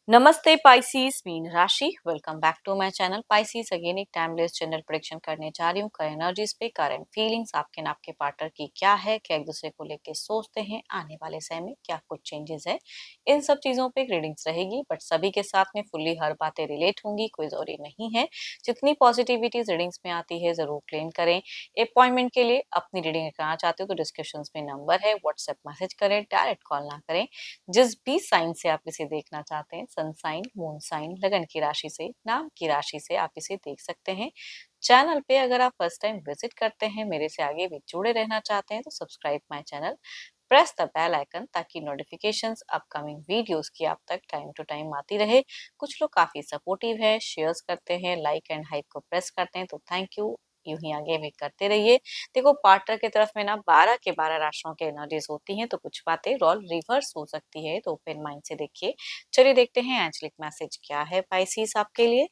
नमस्ते पाइसीस मीन राशि welcome back to my channel Pisces. Again एक टाइमलेस जनरल प्रेडिक्शन करने जा रही हूँ। करंट एनर्जीज पे, करंट फीलिंग्स आपके ना आपके पार्टनर की क्या है, क्या एक दूसरे को लेके सोचते हैं, आने वाले समय में क्या कुछ चेंजेस है, इन सब चीजों पे रीडिंग्स रहेगी। बट सभी के साथ में फुल्ली हर बातें रिलेट होंगी, कोई जरूरी नहीं है। जितनी पॉजिटिविटी रीडिंग्स में आती है जरूर क्लेम करें। अपॉइंटमेंट के लिए अपनी रीडिंग कराना चाहते हो तो डिस्क्रिप्शन में नंबर है, व्हाट्सएप मैसेज करें, डायरेक्ट कॉल ना करें। जिस भी साइन से आप इसे देखना चाहते हैं, सन साइन, मून साइन, लगन की राशि से, नाम की राशि से आप इसे देख सकते हैं। चैनल पे अगर आप फर्स्ट टाइम विजिट करते हैं, मेरे से आगे भी जुड़े रहना चाहते हैं तो subscribe my channel, press the bell icon ताकि नोटिफिकेशंस अपकमिंग वीडियोस की आप तक टाइम टू टाइम आती रहे। कुछ लोग काफी सपोर्टिव है, शेयर्स करते हैं, लाइक एंड हाइप को प्रेस करते हैं, तो थैंक यू। यूं ही आगे भी करते रहिए। देखो, पार्टनर की तरफ में ना 12 के 12 राशियों के एनर्जीज होती हैं, तो कुछ बातें रोल रिवर्स हो सकती है, तो ओपन माइंड से देखिए। चलिए देखते हैं एंजलिक मैसेज क्या है पाइसीस आपके लिए।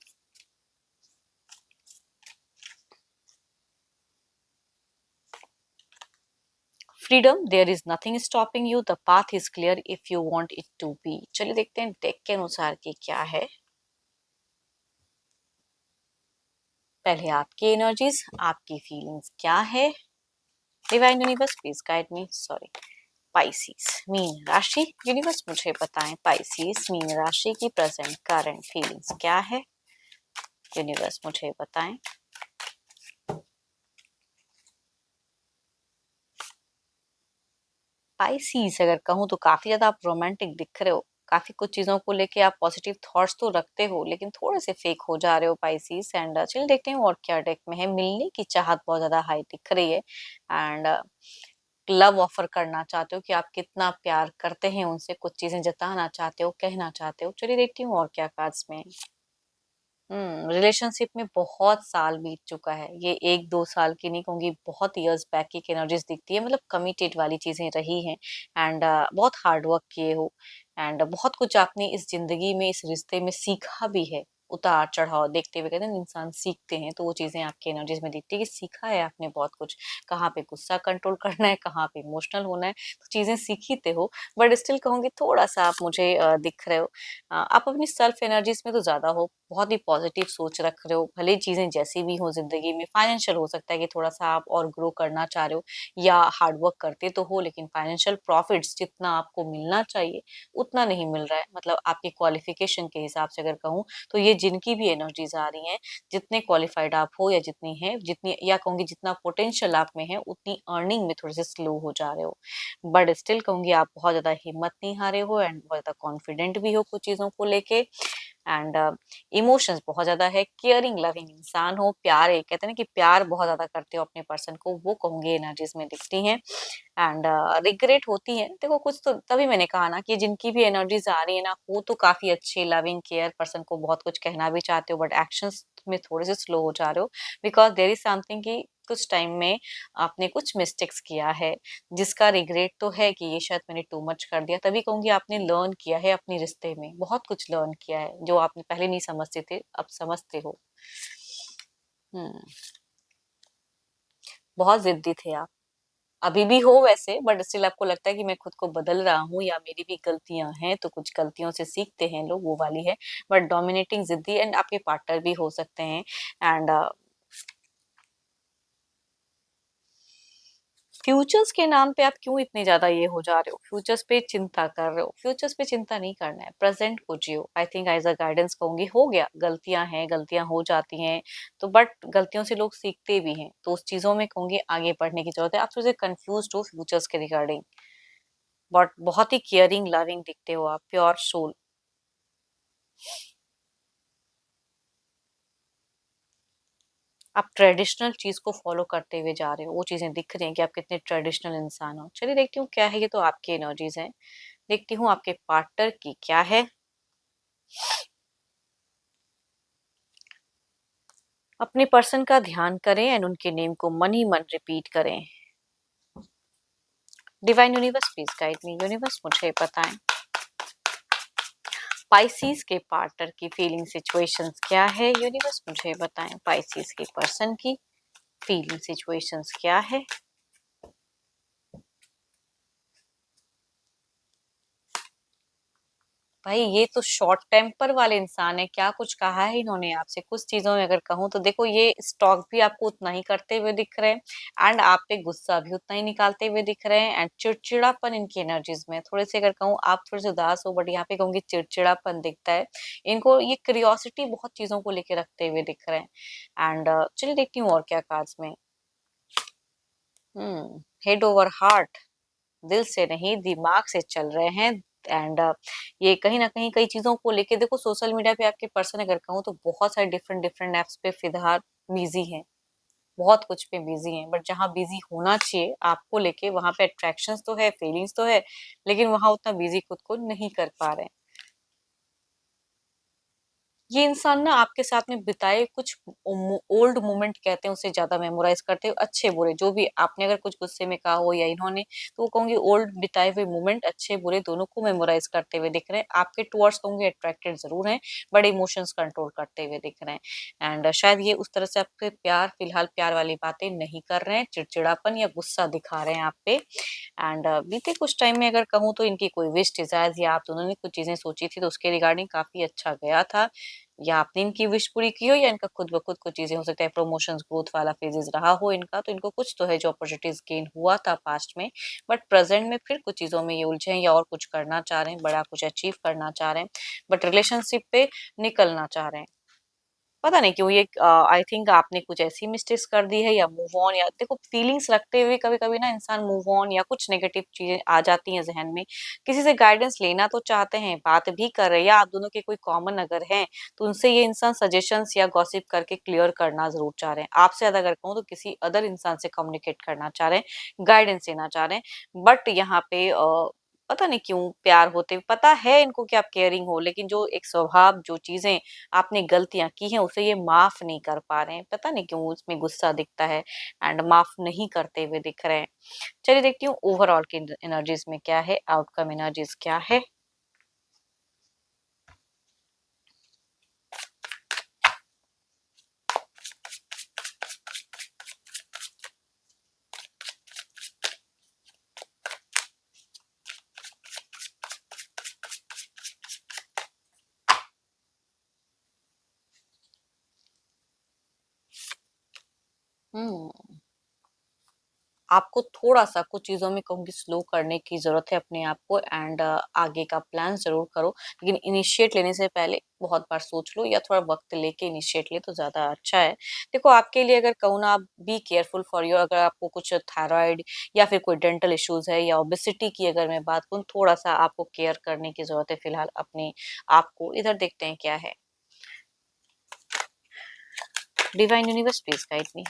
Freedom, there is nothing stopping you, the path is clear if you want it to be. चलिए देखते हैं डेक के अनुसार की क्या है। पहले आपकी एनर्जीज, आपकी फीलिंग्स क्या है। Divine universe please guide me. Sorry, Pisces मीन राशि, यूनिवर्स मुझे बताएं पाइसीस मीन राशि की प्रेजेंट करंट फीलिंग्स क्या है। यूनिवर्स मुझे बताएं। पाइसीस अगर कहूँ तो काफी ज्यादा आप रोमांटिक दिख रहे हो। काफी कुछ चीजों को लेके आप पॉजिटिव थॉट्स तो रखते हो, लेकिन थोड़े से फेक हो जा रहे हो पाइसीस। एंड चलिए देखते हैं और क्या डेक में है। मिलने की चाहत बहुत ज्यादा हाई दिख रही है। एंड लव ऑफर करना चाहते हो कि आप कितना प्यार करते हैं उनसे, कुछ चीजें जताना चाहते हो, कहना चाहते हो। चलिए देखती हूँ और क्या कार्ड्स में। रिलेशनशिप में बहुत साल बीत चुका है, ये 1-2 साल की नहीं कहूंगी, बहुत इयर्स बैक की एनर्जीज दिखती है। मतलब कमिटेड वाली चीजें रही हैं। एंड बहुत हार्ड वर्क किए हो। एंड बहुत कुछ आपने इस जिंदगी में, इस रिश्ते में सीखा भी है। उतार चढ़ाव देखते हुए कहते हैं ना, इंसान सीखते हैं, तो वो चीजें आपकी एनर्जीज में दिखती है कि सीखा है आपने बहुत कुछ। कहाँ पे गुस्सा कंट्रोल करना है, कहाँ पे इमोशनल होना है, तो चीजें सीखते हो। बट स्टिल कहूंगी थोड़ा सा आप मुझे दिख रहे हो। आप अपनी सेल्फ एनर्जीज में तो ज्यादा हो, बहुत ही पॉजिटिव सोच रख रहे हो, भले ही चीजें जैसी भी हो जिंदगी में। फाइनेंशियल हो सकता है कि थोड़ा सा आप और ग्रो करना चाह रहे हो, या हार्ड वर्क करते तो हो, लेकिन फाइनेंशियल प्रॉफिट्स जितना आपको मिलना चाहिए उतना नहीं मिल रहा है। मतलब आपकी क्वालिफिकेशन के हिसाब से अगर कहूँ, तो ये जिनकी भी एनर्जीज आ रही हैं, जितने क्वालिफाइड आप हो या जितनी है, जितनी या कहूंगी जितना पोटेंशियल आप में है, उतनी अर्निंग में थोड़े से स्लो हो जा रहे हो। बट स्टिल कहूंगी आप बहुत ज्यादा हिम्मत नहीं हारे हो, एंड बहुत ज्यादा कॉन्फिडेंट भी हो कुछ चीजों को लेके। एंड इमोशंस बहुत ज्यादा है, केयरिंग लविंग इंसान हो, प्यार है, कहते हैं ना कि प्यार बहुत ज्यादा करते हो अपने पर्सन को, वो कहूंगी एनर्जीज में दिखती हैं। एंड रिग्रेट होती है, देखो कुछ तो, तभी मैंने कहा ना कि जिनकी भी एनर्जीज आ रही है ना, वो तो काफी अच्छे लविंग केयर पर्सन को बहुत कुछ कहना भी चाहते हो, बट एक्शंस में थोड़े से स्लो हो जा रहे हो। बिकॉज देर इज समथिंग कि कुछ टाइम में आपने कुछ मिस्टेक्स किया है, जिसका रिग्रेट तो है कि ये शायद मैंने टू मच कर दिया। तभी कहूंगी आपने लर्न किया है अपने रिश्ते में, बहुत कुछ लर्न किया है जो आपने पहले नहीं समझते थे, अब समझते हो। हम्म बहुत जिद्दी थे आप, अभी भी हो वैसे, बट स्टिल आपको लगता है कि मैं खुद को बदल रहा हूँ या मेरी भी गलतियां हैं, तो कुछ गलतियों से सीखते हैं लोग, वो वाली है। बट डोमिनेटिंग, जिद्दी, एंड आपके पार्टनर भी हो सकते हैं। एंड फ्यूचर्स के नाम पे आप क्यों इतने ज्यादा ये हो जा रहे हो, फ्यूचर्स पे चिंता कर रहे हो। फ्यूचर्स पे चिंता नहीं करना है, प्रेजेंट को जियो। I think as a guidance कहूंगी, हो गया, गलतियां हैं, गलतियां हो जाती हैं, तो बट गलतियों से लोग सीखते भी हैं, तो उस चीजों में कहूंगी आगे बढ़ने की जरूरत है। आप थोड़े से कंफ्यूज हो फ्यूचर्स के रिगार्डिंग, बट बहुत ही केयरिंग लविंग दिखते हो आप, प्योर सोल। आप ट्रेडिशनल चीज को फॉलो करते हुए जा रहे हो, वो चीजें दिख रही हैं कि आप कितने ट्रेडिशनल इंसान हो। चलिए देखती हूँ क्या है, ये तो आपकी एनर्जीज हैं। देखती हूँ आपके पार्टनर की क्या है। अपने पर्सन का ध्यान करें एंड उनके नेम को मन ही मन रिपीट करें। Divine universe please guide me. Universe मुझे बताएं पाइसीस के पार्टनर की फीलिंग सिचुएशंस क्या है। यूनिवर्स मुझे बताएं पाइसीस के पर्सन की फीलिंग सिचुएशंस क्या है। भाई ये तो शॉर्ट टेम्पर वाले इंसान है, क्या कुछ कहा है इन्होंने आपसे? कुछ चीजों में अगर कहूँ तो देखो, ये स्टॉक भी आपको उतना ही करते हुए दिख रहे हैं एंड आप पे गुस्सा भी उतना ही निकालते हुए दिख रहे हैं एंड चिड़चिड़ापन इनकी एनर्जीज में थोड़े से, अगर कहूँ आप थोड़े से उदास हो, बट यहाँ पे कहूंगी चिड़चिड़ापन दिखता है इनको। ये क्यूरियोसिटी बहुत चीजों को लेके रखते हुए दिख रहे हैं एंड चलिए देखती हूँ और क्या कार्ड्स में। हेड ओवर हार्ट, दिल से नहीं दिमाग से चल रहे हैं एंड ये कहीं ना कहीं कई चीजों को लेके, देखो सोशल मीडिया पे आपके पर्सन अगर कहूँ तो बहुत सारे डिफरेंट डिफरेंट एप्स पे फिलहाल बिजी हैं, बहुत कुछ पे बिजी हैं, बट जहाँ बिजी होना चाहिए आपको लेके वहां पे अट्रैक्शंस तो है, फीलिंग्स तो है, लेकिन वहां उतना बिजी खुद को नहीं कर पा रहे हैं। ये इंसान ना आपके साथ में बिताए कुछ ओल्ड मोमेंट कहते हैं उसे ज्यादा मेमोराइज करते हो, अच्छे बुरे जो भी आपने अगर कुछ गुस्से में कहा हो या इन्होंने, तो वो कहूंगी ओल्ड बिताए हुए मोमेंट अच्छे बुरे दोनों को मेमोराइज करते हुए दिख रहे हैं आपके टुवर्ड्स, कहूंगी अट्रैक्टेड जरूर हैं, बड़े इमोशंस कंट्रोल करते हुए दिख रहे हैं एंड शायद ये उस तरह से आपके प्यार, फिलहाल प्यार वाली बातें नहीं कर रहे हैं, चिड़चिड़ापन या गुस्सा दिखा रहे हैं आप पे एंड बीते कुछ टाइम में अगर कहूँ तो इनकी कोई विश डिजायर या आप दोनों ने कुछ चीजें सोची थी तो उसके रिगार्डिंग काफी अच्छा गया था, या आपने इनकी विश पूरी की हो या इनका खुद ब खुद कुछ चीजें, हो सकता है प्रमोशंस ग्रोथ वाला फेजेस रहा हो इनका, तो इनको कुछ तो है जो अपॉर्चुनिटीज गेन हुआ था पास्ट में, बट प्रेजेंट में फिर कुछ चीजों में ये उलझे हैं या और कुछ करना चाह रहे हैं, बड़ा कुछ अचीव करना चाह रहे हैं, बट रिलेशनशिप पे निकलना चाह रहे हैं। पता नहीं क्यों ये, आई थिंक आपने कुछ ऐसी मिस्टेक्स कर दी है या मूव ऑन, या देखो फीलिंग्स रखते हुए कभी कभी ना इंसान मूव ऑन या कुछ नेगेटिव चीजें आ जाती हैं जहन में, किसी से गाइडेंस लेना तो चाहते हैं, बात भी कर रहे हैं, या आप दोनों के कोई कॉमन अगर हैं तो उनसे ये इंसान सजेशंस या गॉसिप करके क्लियर करना जरूर चाह रहे हैं, आपसे ज्यादा अगर कहूँ तो किसी अदर इंसान से कम्युनिकेट करना चाह रहे हैं, गाइडेंस लेना चाह रहे हैं, बट यहाँ पे पता नहीं क्यों प्यार होते हुए पता है इनको कि आप केयरिंग हो, लेकिन जो एक स्वभाव, जो चीजें आपने गलतियां की हैं उसे ये माफ नहीं कर पा रहे हैं, पता नहीं क्यों उसमें गुस्सा दिखता है एंड माफ नहीं करते हुए दिख रहे हैं। चलिए देखती हूँ ओवरऑल की एनर्जीज में क्या है, आउटकम एनर्जीज क्या है। हम्म आपको थोड़ा-सा कुछ चीज़ों में कहूँगी स्लो करने की ज़रूरत है अपने आप को एंड आगे का प्लान ज़रूर करो। लेकिन इनिशिएट लेने से पहले बहुत बार सोच लो या थोड़ा वक़्त लेके इनिशिएट ले तो ज़्यादा अच्छा है। देखो आपके लिए अगर कहूँ ना, आप बी केयरफुल फॉर योर, अगर आपको कुछ थायरॉइड या फिर कोई डेंटल इश्यूज़ है या ओबेसिटी की अगर मैं बात करूँ, थोड़ा-सा आपको केयर करने की ज़रूरत है फिलहाल अपने आप को। इधर देखते हैं क्या है। Divine universe please guide me.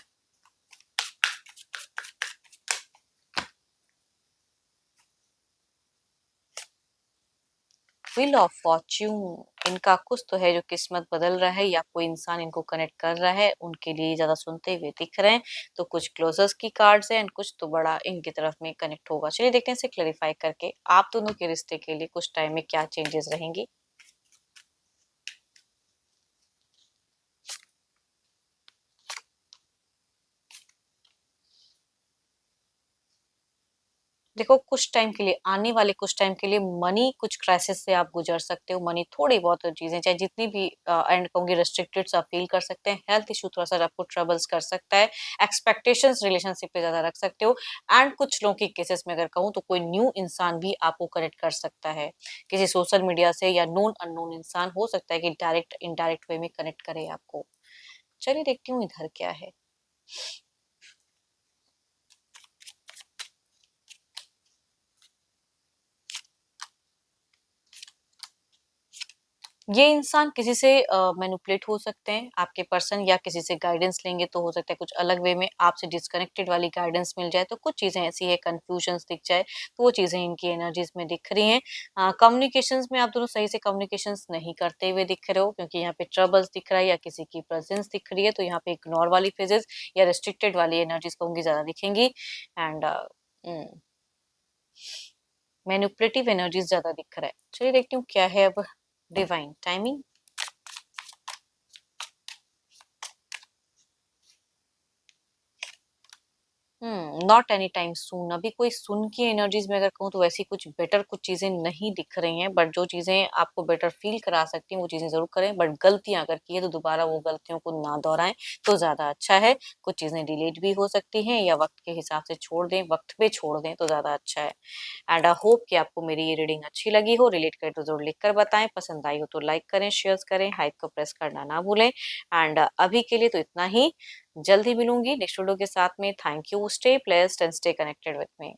Wheel of Fortune, इनका कुछ तो है जो किस्मत बदल रहा है या कोई इंसान इनको कनेक्ट कर रहा है, उनके लिए ज्यादा सुनते हुए दिख रहे हैं, तो कुछ क्लोजर्स की कार्ड्स हैं एंड कुछ तो बड़ा इनकी तरफ में कनेक्ट होगा। चलिए देखते हैं इसे क्लेरिफाई करके आप दोनों के रिश्ते के लिए कुछ टाइम में क्या चेंजेस रहेंगी। देखो कुछ टाइम के लिए, आने वाले कुछ टाइम के लिए मनी कुछ क्राइसिस से आप गुजर सकते हो, मनी थोड़ी बहुत चीजें चाहे जितनी भी एंड कहूंगी रेस्ट्रिक्टेड आप फील कर सकते हैं, हेल्थ इशू थोड़ा सा आपको ट्रबल्स कर सकता है, एक्सपेक्टेशंस रिलेशनशिप पे ज्यादा रख सकते हो एंड कुछ लोगों के केसेस में अगर कहूँ तो कोई न्यू इंसान भी आपको कनेक्ट कर सकता है, किसी सोशल मीडिया से या नोन अननोन इंसान हो सकता है कि डायरेक्ट इनडायरेक्ट वे में कनेक्ट करे आपको। चलिए देखती हूँ इधर क्या है। ये इंसान किसी से मैनिपुलेट हो सकते हैं, आपके पर्सन, या किसी से गाइडेंस लेंगे तो हो सकता है कुछ अलग वे में आपसे डिस्कनेक्टेड वाली गाइडेंस मिल जाए, तो कुछ चीजें ऐसी है कंफ्यूजन्स दिख जाए, तो वो चीजें इनकी एनर्जीज में दिख रही हैं। कम्युनिकेशंस में आप दोनों सही से कम्युनिकेशंस नहीं करते हुए दिख रहे हो, क्योंकि यहाँ पे ट्रबल्स दिख रहा है या किसी की प्रेजेंस दिख रही है, तो यहाँ पे इग्नोर वाली फेजेस या रेस्ट्रिक्टेड वाली एनर्जीज कहूंगी ज्यादा दिखेंगी एंड मैनिपुलेटिव एनर्जीज ज्यादा दिख रहा है। चलिए देखती हूँ क्या है अब divine timing. Not any time soon. अभी कोई सुन की एनर्जीज में अगर कहूँ तो वैसी कुछ बेटर कुछ चीजें नहीं दिख रही हैं, बट जो चीजें आपको बेटर फील करा सकती हैं वो चीजें जरूर करें, बट गलतियां अगर की है तो दोबारा वो गलतियों को ना दोहराएं तो ज्यादा अच्छा है। कुछ चीजें डिलीट भी हो सकती हैं या वक्त के हिसाब से छोड़ दें, वक्त पे छोड़ दें तो ज्यादा अच्छा है। एंड आई होप कि आपको मेरी ये रीडिंग अच्छी लगी हो। रिलेट करे तो जरूर लिख कर बताएं, पसंद आई हो तो लाइक करें, शेयर करें, हाइप को प्रेस करना ना भूलें। एंड अभी के लिए तो इतना ही। जल्द ही मिलूंगी नेक्स्ट वीडियो के साथ में। Thank you, stay blessed and stay connected with me.